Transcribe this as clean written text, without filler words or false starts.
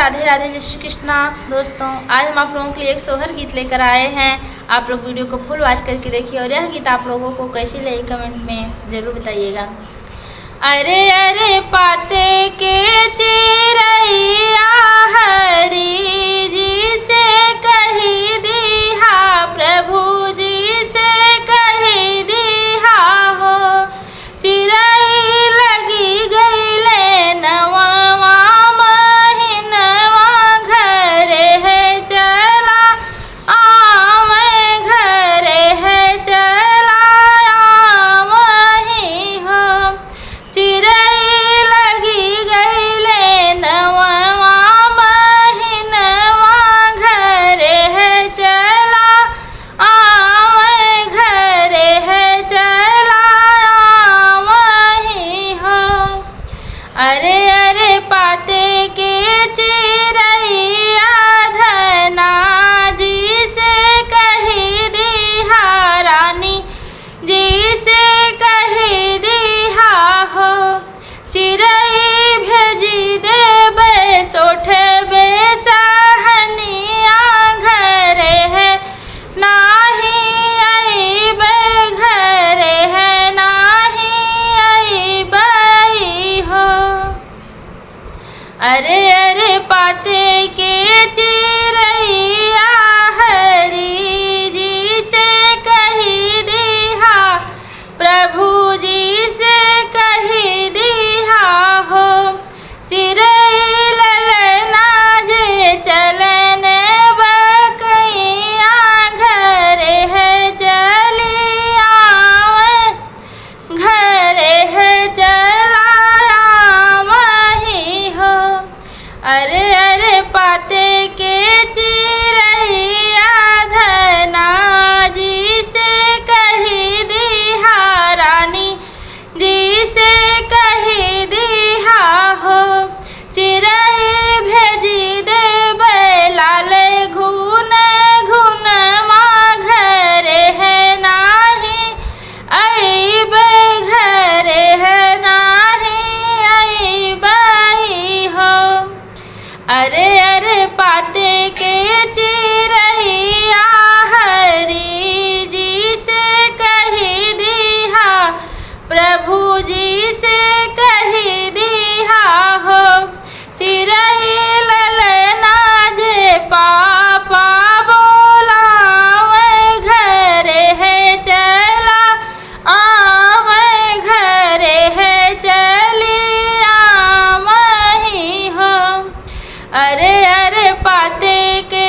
राधे राधे, जय श्री कृष्णा। दोस्तों, आज हम आप लोगों के लिए एक सोहर गीत लेकर आए हैं। आप लोग वीडियो को फुल वॉच करके देखिए और यह गीत आप लोगों को कैसी लगी कमेंट में ज़रूर बताइएगा। अरे अरे पाते के चिरैया हरि जी से कही दिहा, प्रभु जी से कही दिहा हो। चिरई लगी गईले नवा महीनवा, घरे है चला आवे, घरे है चला आवही हो। चिरई लगी गईले नवा महीनवा, घरे है चला आवे, घरे है चला आवही हो। अरे अरे पाते के चिरैया धना जी से कही दिहा, रानी जी से कही दिहा हो। चिरई भेजी देबे सोठबे सहनिया, घरे है नाही अइबे, घरे है नाही अइबई हो। अरे अरे पाते के चिरैया हरि जी से कही दिहा, प्रभु जी से कही दिहा हो। चिरई ललना जे चलन बकैया, घरे है चली आवे, घरे है चला आवही हो। अरे अरे पाते के चिरैया धना जी से कही दिहा, रानी जी से कही दिहा हो। चिरई भेजी देबे लाल घुन घुनमा, घरे है नाही अइबे, घरे है नाही अइबई हो। अरे अरे पाते के चिरैया हरि जी से कही दिहा, प्रभु जी से कही दिहा हो। चिरई ललना जे पापा बोलावे, घरे है चला आवे, घरे है चली आवही हो। अरे अरे पाते के